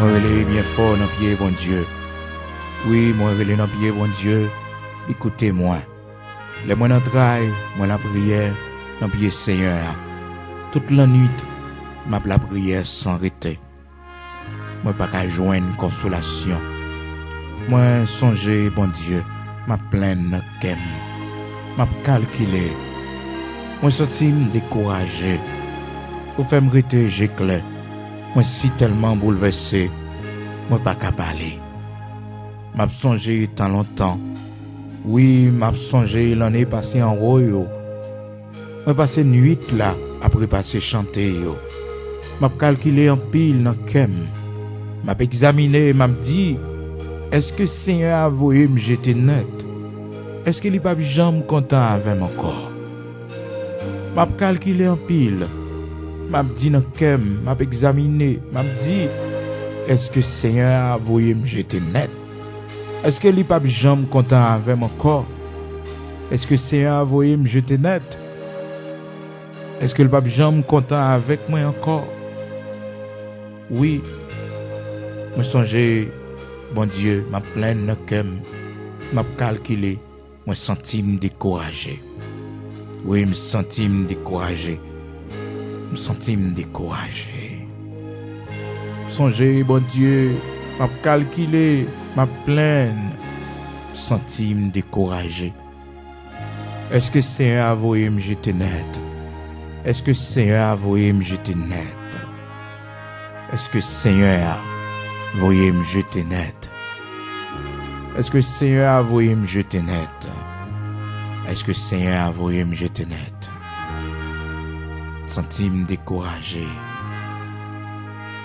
Moi relais bien fort dans pied bon Dieu. Oui, moi relais dans pied bon Dieu. Écoutez-moi. Les moi dans travail, moi la prière dans pied Seigneur. Toute la nuit, m'a la prière sans arrêter. Moi pas qu'à joindre consolation. Moi songer bon Dieu, m'a pleine kem. M'a calculer. Moi senti me décourager. Pour faire me rester j'éclaire. Moi si tellement bouleversé, moi pas qu'à parler. M'a songé tant longtemps. Oui, m'a songé l'année passée en royo. Moi passé nuit là après passer chanter yo. M'a calculé en pile dans kem. M'a examiné, m'a dit est-ce que Seigneur a voulu me jeter net? Est-ce qu'il n'est pas jamais content avec mon corps? M'a calculé en pile. M'a dit dans kem, m'a examiné, m'a dit est-ce que Seigneur a voulu me jeter net? Est-ce qu'il n'est pas jamais content avec mon corps? Est-ce que Seigneur a voulu me jeter net? Est-ce qu'il n'est pas jamais content avec moi encore? Oui, me songer, bon Dieu, m'a pleine de kem, m'a calculé, moi senti me découragé. Oui, me senti me découragé. Me senti me découragé. Songer, bon Dieu, m'a calculé, m'a pleine, senti me découragé. Est-ce que Seigneur a voulu me jeter net? Est-ce que Seigneur a voulu me jeter net? Est-ce que Seigneur a voulu me jeter net? Est-ce que Seigneur a voulu me jeter net? Est-ce que Seigneur a voulu me jeter net? Senti me découragé.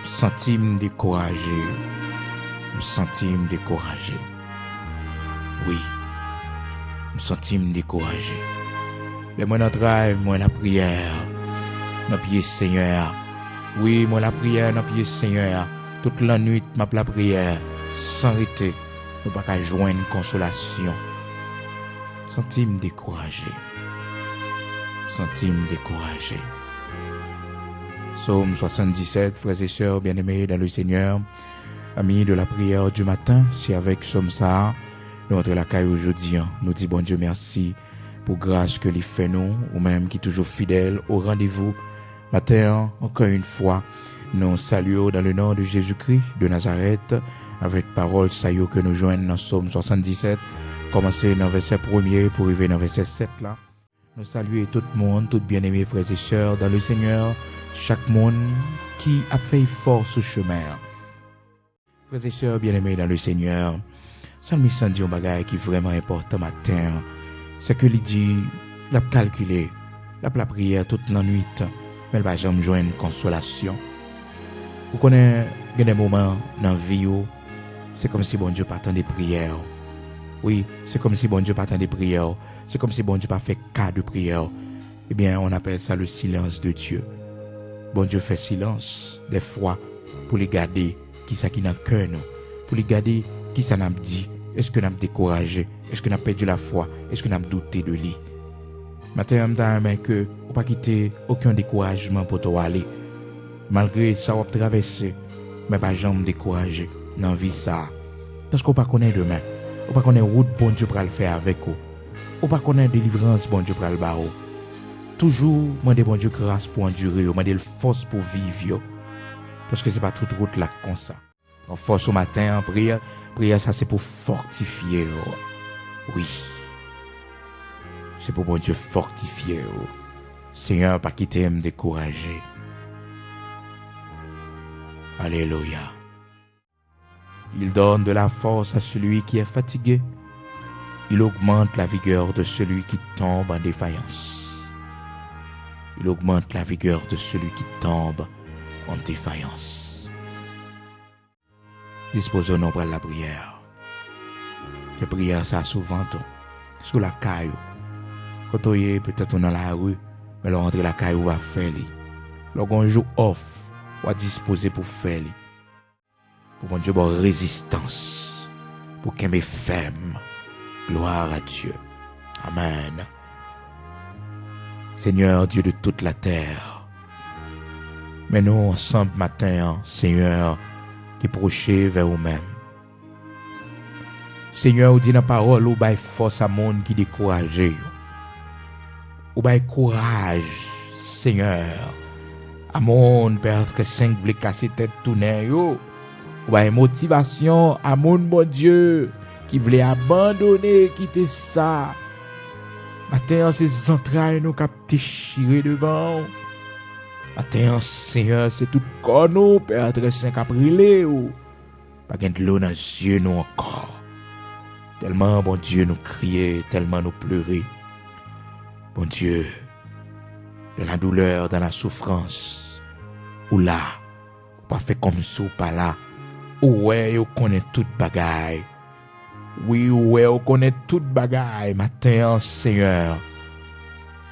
Senti me découragé. Me senti me découragé. Oui. Me senti me découragé. Mais moi dans travail, moi la prière. Dans pied Seigneur. Oui, moi la prière dans pied Seigneur. Toute la nuit, m'a la prière sans arrêter. Nous pas qu'à joindre consolation. Senti me découragé. Senti me découragé. Psaume 77, frères et sœurs bien-aimés dans le Seigneur, amis de la prière du matin, c'est avec Psaume ça, nous entrons la caille aujourd'hui. Nous disons bon Dieu merci pour grâce que l'il fait nous, ou même qui est toujours fidèle au rendez-vous. Matin, encore une fois, nous saluons dans le nom de Jésus-Christ de Nazareth, avec parole saillot que nous joignons dans Psaume 77, commencer dans verset 1er pour arriver dans verset 7 là. Nous saluons tout le monde, tout bien-aimés frères et sœurs dans le Seigneur, chaque monde qui a fait fort ce chemin. Frères et sœurs bien-aimés dans le Seigneur, Salmiste dit un bagage qui est vraiment important matin, c'est que il dit, l'a calculé, la prière toute la nuit, mais il va jamais joindre consolation. Vous connaissez des moments dans la vie où c'est comme si bon Dieu pas des prières. Oui, c'est comme si bon Dieu pas des prières. C'est comme si bon Dieu pas fait cas de prière. Eh bien, on appelle ça le silence de Dieu. Bon Dieu fait silence des fois pour les garder qui ça qui dans cœur nous, pour les garder qui ça n'a dit, est-ce que n'a découragé, est-ce que n'a perdu la foi, est-ce que n'a douté de lui. Matin on que on pas quitter aucun découragement pour toi aller. Malgré ça on traverser, mais pas jamais décourager dans vie ça. Parce qu'on pas connaît demain, on pas connaît route bon Dieu pour le faire avec vous. On pas connaît délivrance bon Dieu pour le barreau. Toujours, moi des bon Dieu grâce pour endurer, moi des force pour vivre. Parce que c'est pas toute route là comme ça. En force au matin, en prière, ça c'est pour fortifier. Oui. C'est pour bon Dieu fortifier. Seigneur, pas quitter me décourager. Alléluia. Il donne de la force à celui qui est fatigué. Il augmente la vigueur de celui qui tombe en défaillance. Il augmente la vigueur de celui qui tombe en défaillance. Disposons-nous pour la prière. La prière, ça souvent, sous la caille. Quand on est peut-être dans la rue, mais là, rentrer la caille, on va faire. Lorsqu'on joue off, on va disposer pour faire. Pour mon Dieu, pour résistance. Pour qu'il me ferme. Gloire à Dieu. Amen. Seigneur, Dieu de toute la terre, mais nous ensemble matin, Seigneur, qui proché vers vous-même. Seigneur, ou dit dans la parole, ou bail force à monde qui découragé. Ou bail courage, Seigneur. À monde, Père très saint, voulait casser tête tourner yo. Ou bail motivation à monde, bon Dieu, qui voulait abandonner, quitter ça. Matin, ces entrailles nous cap déchiré devant. Matin, Seigneur, c'est tout corps nous, Père très saint, cap brûlé ou. Pas gain de l'eau dans les yeux nous encore. Tellement, bon Dieu, nous crier, tellement nous pleurer. Bon Dieu, de la douleur, dans la souffrance, ou là, pas fait comme ça, pas là. Ouais, on connaît toute bagaille. Oui, ouais, on connaît toute bagaille, matin, Seigneur.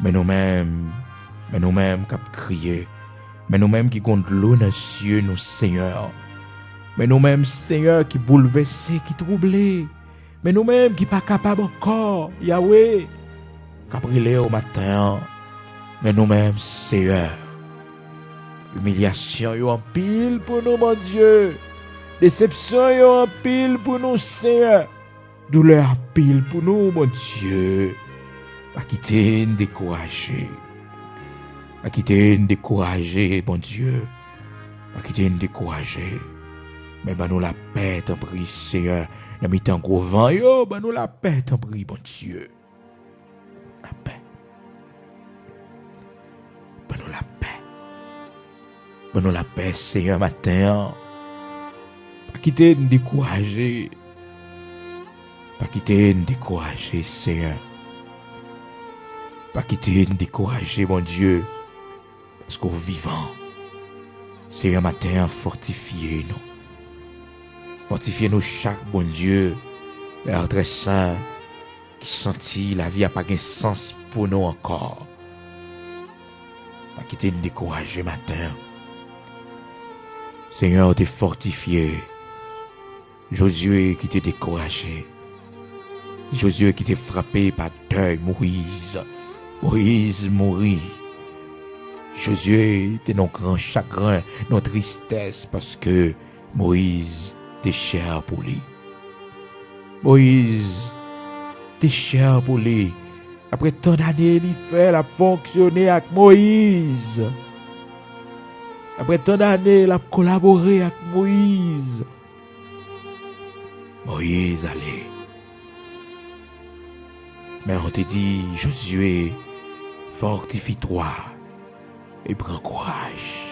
Mais nous-mêmes, qui crier. Mais nous-mêmes qui compte l'eau dans les yeux, nous, Seigneur. Mais nous-mêmes, Seigneur, qui bouleversés, qui troublés. Mais nous-mêmes qui pas capables encore, Yahweh, qui brûlé au matin. Mais nous-mêmes, Seigneur, humiliation yo en pile pour nous, mon Dieu. Déception yo en pile pour nous, Seigneur. Douleur en pile pour nous, mon Dieu. Pas quitter nous décourager. Pas quitter nous décourager, mon Dieu. Pas quitter nous décourager. Mais ben nous la paix, t'en prie, Seigneur. Nous mettons gros vent, yo, ben nous la paix, t'en prie, bon Dieu. La paix. Ben nous la paix. Ben nous la paix, Seigneur, matin. Pas quitter nous décourager. Pas quitter nous décourager, Seigneur. Pas quitter nous décourager, mon Dieu. Parce qu'au vivant, Seigneur, matin, fortifiez-nous. Fortifiez-nous chaque bon Dieu, Père très saint, qui sentit la vie n'a pas de sens pour nous encore. Pas quitter nous décourager matin. Seigneur, t'es fortifié. Josué qui t'est découragé. Josué qui t'est frappé par deuil, Moïse mourit. Josué t'es non grand chagrin, non tristesse parce que Moïse t'es cher pour lui. Moïse, t'es cher pour lui. Après tant d'années, il fait la fonctionner avec Moïse. Après tant d'années, il a collaboré avec Moïse. Moïse, allez. Mais on te dit, Josué, fortifie-toi et prends courage.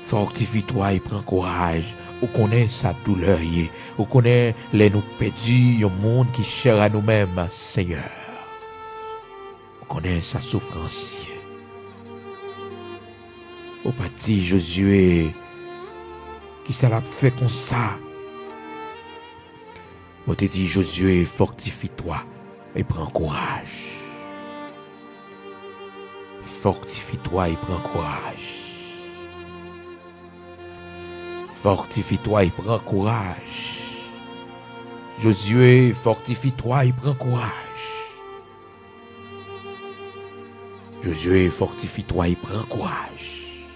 Fortifie-toi et prends courage. On connaît sa douleur, on connaît les nous perdus, un monde qui cher à nous-mêmes, Seigneur. On connaît sa souffrance. On pas dit Josué qui ça l'a fait comme ça. On te dit Josué, fortifie-toi et prends courage. Fortifie-toi et prends courage. Fortifie-toi et prends courage. Josué, fortifie-toi et prends courage. Josué, fortifie-toi et prends courage.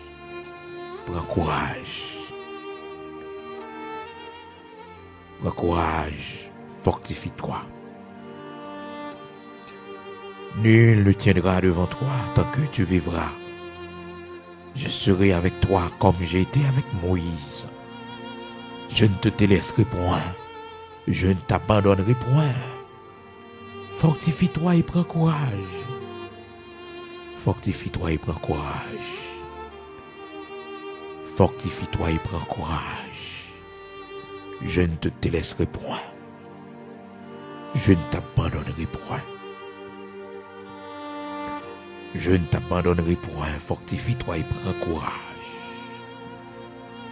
Prends courage. Prends courage. Fortifie-toi. Nul ne tiendra devant toi tant que tu vivras. Je serai avec toi comme j'ai été avec Moïse. Je ne te délaisserai point. Je ne t'abandonnerai point. Fortifie-toi et prends courage. Fortifie-toi et prends courage. Fortifie-toi et prends courage. Je ne te délaisserai point. Je ne t'abandonnerai point. Je ne t'abandonnerai point. Fortifie-toi et prends courage.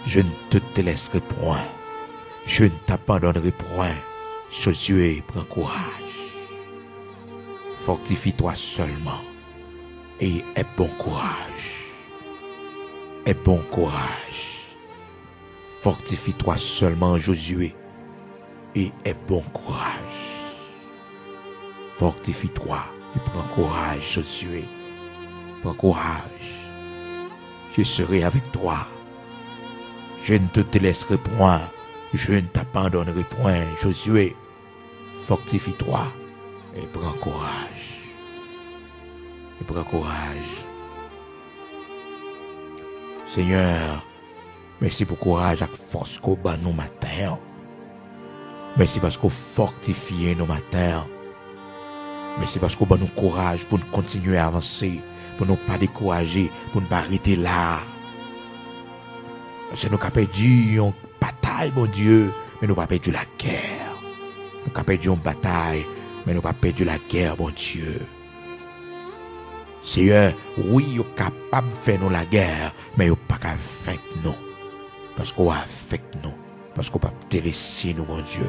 Je ne te délaisserai point. Je ne t'abandonnerai point. Josué, prends courage. Fortifie-toi seulement. Et aie bon courage. Aie bon courage. Fortifie-toi seulement, Josué. Et aie bon courage. Fortifie-toi et prends courage, Josué. Prends courage. je serai avec toi. Je ne te délaisserai point, je ne t'abandonnerai point. Josué, fortifie-toi et prends courage. Et prends courage. Seigneur, merci pour courage et force qu'on bat nous matin. Merci parce qu'on fortifie nos matins. Merci parce qu'on bat nous courage pour nous continuer à avancer, pour ne pas décourager, pour ne pas arrêter là. Parce que nous avons perdu une bataille, mon Dieu, mais nous n'avons pas perdu la guerre. Nous avons perdu une bataille, mais nous n'avons pas perdu la guerre, mon Dieu. Seigneur, oui, vous êtes capable de faire nous la guerre, mais vous n'êtes pas capable de faire nous. Parce qu'on va faire nous. Parce qu'on ne peut pas te laisser nous, mon Dieu.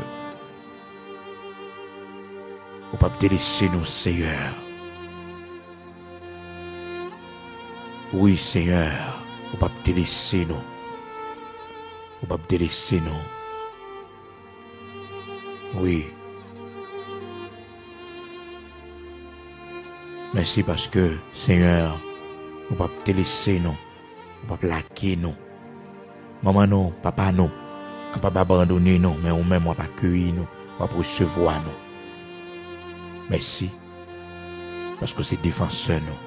On ne peut pas te laisser nous, Seigneur. Oui, Seigneur, on ne peut pas te laisser nous. On ne peut pas te laisser nous. Oui. Merci parce que, Seigneur, on ne peut pas te laisser nous. On ne peut pas plaquer nous. Maman nous, papa nous, capable d'abandonner nous, mais on même on va accueillir nous, on va recevoir nous. Merci. Parce que c'est défenseur nous.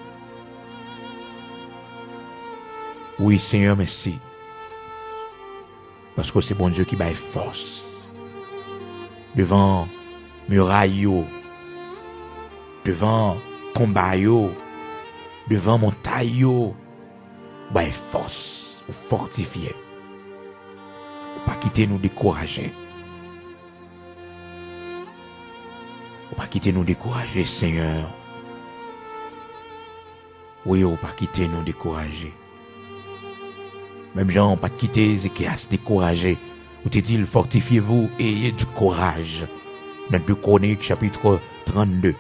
Oui, Seigneur, merci. Parce que c'est bon Dieu qui baille force. Devant muraille, devant combat, devant montagne, baille force, ou fortifier. Pas quitter nous décourager. Pas quitter nous décourager, Seigneur. Oui, pas quitter nous décourager. Même gens, pas quitter Ézéchias décourager. Ou te dit, fortifiez-vous et ayez du courage. Dans 2 Chroniques, chapitre 32.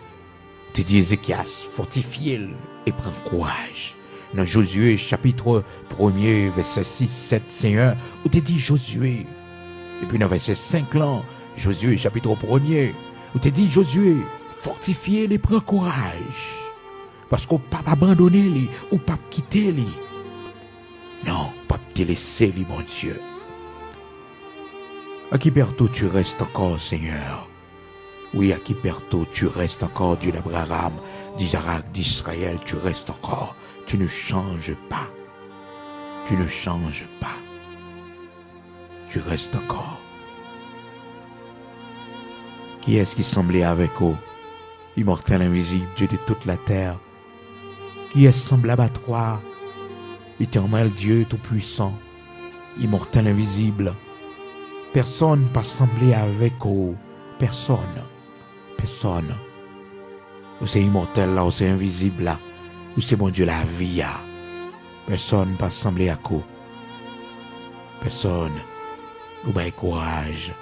Tu dis, Ézéchias, fortifiez-le et prends courage. Dans Josué, chapitre 1er, verset 6, 7, Seigneur, où te dit Josué. Et puis dans verset 5, là, Josué, chapitre 1er, où te dit Josué, fortifiez-le et prends courage. Parce qu'on ne peut pas abandonner lui, ou pas quitter lui. Non, pas te laisser lui, mon Dieu. À qui partout tu restes encore, Seigneur. Oui, à qui partout tu restes encore, Dieu d'Abraham, d'Isaac, d'Israël, tu restes encore. Tu ne changes pas. Tu ne changes pas. Tu restes encore. Qui est-ce qui semblait avec vous, immortel invisible, Dieu de toute la terre? Qui est semblable à toi, éternel Dieu tout-puissant, immortel invisible? Personne pas semblé avec vous. Personne. Personne. Vous c'est immortel là, vous c'est invisible là. Vous c'est bon Dieu la vie là. Personne pas semblé à vous. Personne. Vous avez courage.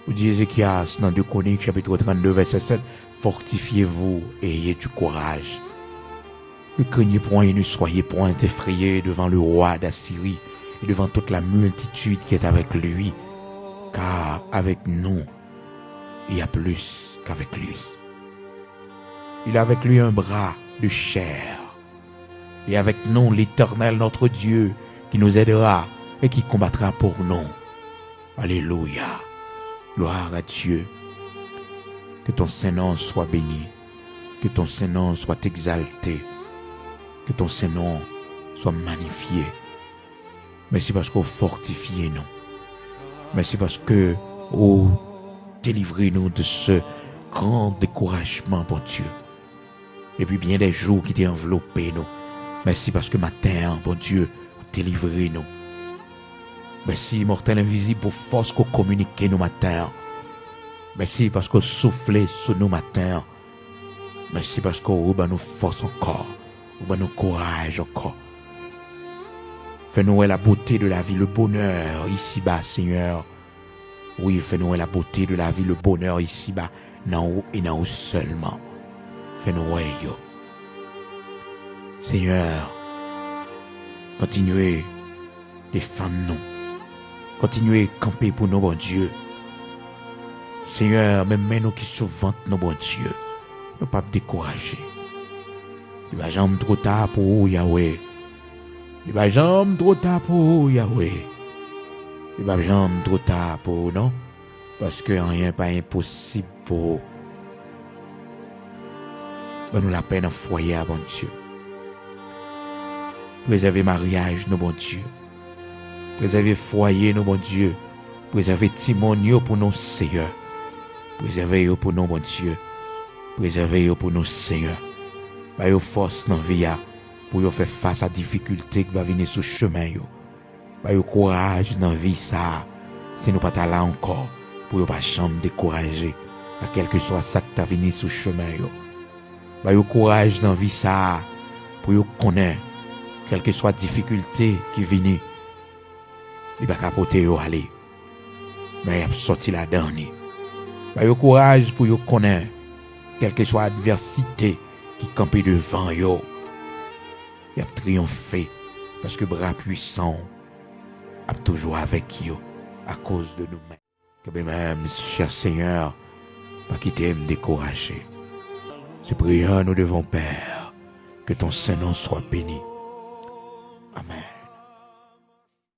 Vous dites Ézéchias dans 2 Chroniques chapitre 32 verset 7. Fortifiez-vous et ayez du courage. Ne craignez point et ne soyez point effrayés devant le roi d'Assyrie et devant toute la multitude qui est avec lui, car avec nous, il y a plus qu'avec lui. Il a avec lui un bras de chair, et avec nous l'Éternel notre Dieu qui nous aidera et qui combattra pour nous. Alléluia. Gloire à Dieu. Que ton Saint-Nom soit béni, que ton Saint-Nom soit exalté, que ton Saint-Nom soit magnifié. Merci parce que vous fortifiez nous. Merci parce que vous délivrez nous de ce grand découragement, bon Dieu. Depuis bien des jours qui t'ont enveloppé nous. Merci parce que matin, bon Dieu, vous délivrez nous. Merci, immortel invisible, pour force qu'on communique nous matin. Merci parce que vous soufflez sur nous matin. Merci parce que vous nous force encore. Vous nous courage encore. Fais-nous la beauté de la vie, le bonheur ici-bas, Seigneur. Oui, fais-nous la beauté de la vie, le bonheur ici-bas, non haut et non haut seulement. Fais-nous yo. Seigneur, continuez de défendre nous. Continuez à camper pour nous, bon Dieu. Seigneur, même nous qui souvent nous, bon Dieu, ne pas décourager. Il va jamais trop tard pour vous, Yahweh. Il va jamais trop tard pour Yahweh. Il va jamais trop tard pour non. Parce que rien n'est pas impossible pour nous la peine en foyer à bon Dieu. Préserver mariage, nos bon Dieu. Préserver foyer, nos bon Dieu. Préserver timonio pour nos Seigneur. Préserver pour nos bon Dieu. Préserver pour nos Seigneur. Ba yo force dans vie pour yo faire face à difficulté qui va venir sur chemin yo. Ba yo courage dans vie ça. Si nous pas là encore pour yo pas jamais décourager à quel que soit ça qui t'a venu sur chemin yo. Ba yo courage dans vie ça pour yo connaître quelle que soit difficulté qui vient. Il va capoter yo aller. Mais il a sorti la dernière. Ba yo courage pour yo connaître quelle que soit adversité qui campait devant yo. Il a triomphé parce que bras puissant a toujours avec yo à cause de nous-mêmes. Que même, cher Seigneur, pas quitter me décourager. C'est prière nous devons, Père, que ton Saint-Nom soit béni.